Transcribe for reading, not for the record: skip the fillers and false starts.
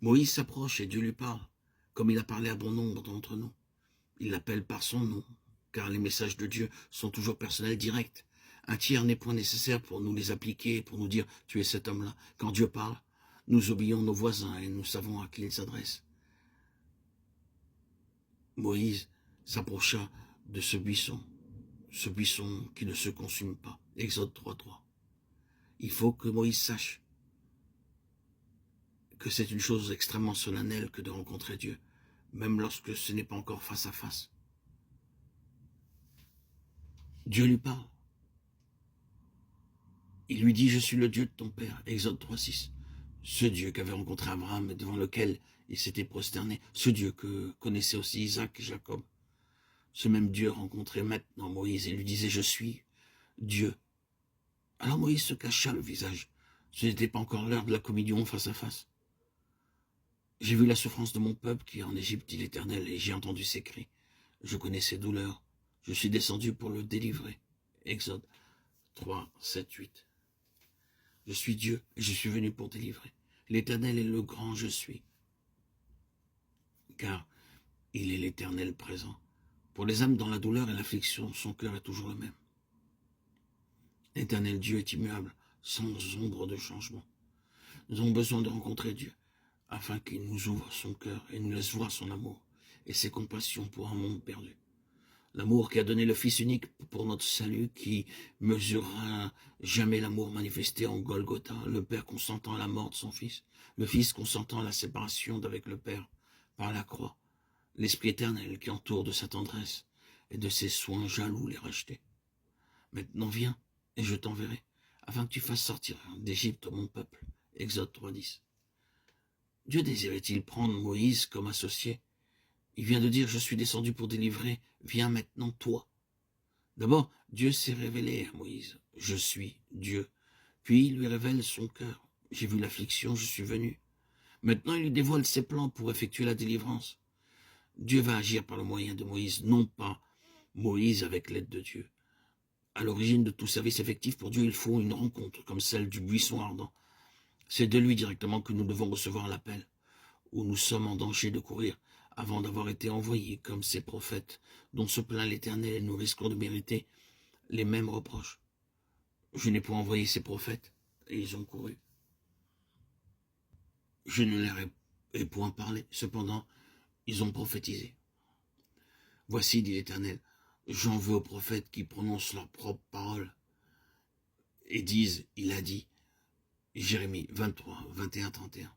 Moïse s'approche et Dieu lui parle, comme il a parlé à bon nombre d'entre nous. Il l'appelle par son nom, car les messages de Dieu sont toujours personnels, directs. Un tiers n'est point nécessaire pour nous les appliquer, pour nous dire « tu es cet homme-là ». Quand Dieu parle, nous obéissons nos voisins et nous savons à qui il s'adresse. Moïse s'approcha de ce buisson qui ne se consume pas. Exode 3.3. Il faut que Moïse sache que c'est une chose extrêmement solennelle que de rencontrer Dieu, même lorsque ce n'est pas encore face à face. Dieu lui parle. Il lui dit « Je suis le Dieu de ton père », Exode 3.6. Ce Dieu qu'avait rencontré Abraham et devant lequel il s'était prosterné, ce Dieu que connaissaient aussi Isaac et Jacob. Ce même Dieu rencontrait maintenant Moïse et lui disait « Je suis Dieu ». Alors Moïse se cacha le visage. Ce n'était pas encore l'heure de la communion face à face. J'ai vu la souffrance de mon peuple qui est en Égypte, dit l'Éternel, et j'ai entendu ses cris. Je connais ses douleurs. Je suis descendu pour le délivrer. Exode 3, 7, 8. Je suis Dieu et je suis venu pour délivrer. L'Éternel est le grand je suis. Car il est l'Éternel présent. Pour les âmes dans la douleur et l'affliction, son cœur est toujours le même. L'Éternel Dieu est immuable, sans ombre de changement. Nous avons besoin de rencontrer Dieu, afin qu'il nous ouvre son cœur et nous laisse voir son amour et ses compassions pour un monde perdu. L'amour qui a donné le Fils unique pour notre salut, qui mesurera jamais l'amour manifesté en Golgotha, le Père consentant à la mort de son Fils, le Fils consentant à la séparation d'avec le Père par la croix, l'Esprit éternel qui entoure de sa tendresse et de ses soins jaloux les racheter. Maintenant viens, et je t'enverrai, afin que tu fasses sortir d'Égypte mon peuple. Exode 3.10. Dieu désirait-il prendre Moïse comme associé? Il vient de dire, je suis descendu pour délivrer, viens maintenant toi. D'abord, Dieu s'est révélé à Moïse, je suis Dieu. Puis il lui révèle son cœur, j'ai vu l'affliction, je suis venu. Maintenant il lui dévoile ses plans pour effectuer la délivrance. Dieu va agir par le moyen de Moïse, non pas Moïse avec l'aide de Dieu. À l'origine de tout service effectif pour Dieu, il faut une rencontre comme celle du buisson ardent. C'est de lui directement que nous devons recevoir l'appel, où nous sommes en danger de courir, avant d'avoir été envoyés comme ces prophètes, dont se plaint l'Éternel et nous risquons de mériter les mêmes reproches. Je n'ai point envoyé ces prophètes, et ils ont couru. Je ne leur ai point parlé, cependant, ils ont prophétisé. Voici, dit l'Éternel, j'en veux aux prophètes qui prononcent leurs propres paroles et disent, il a dit, Jérémie 23, 21, 31.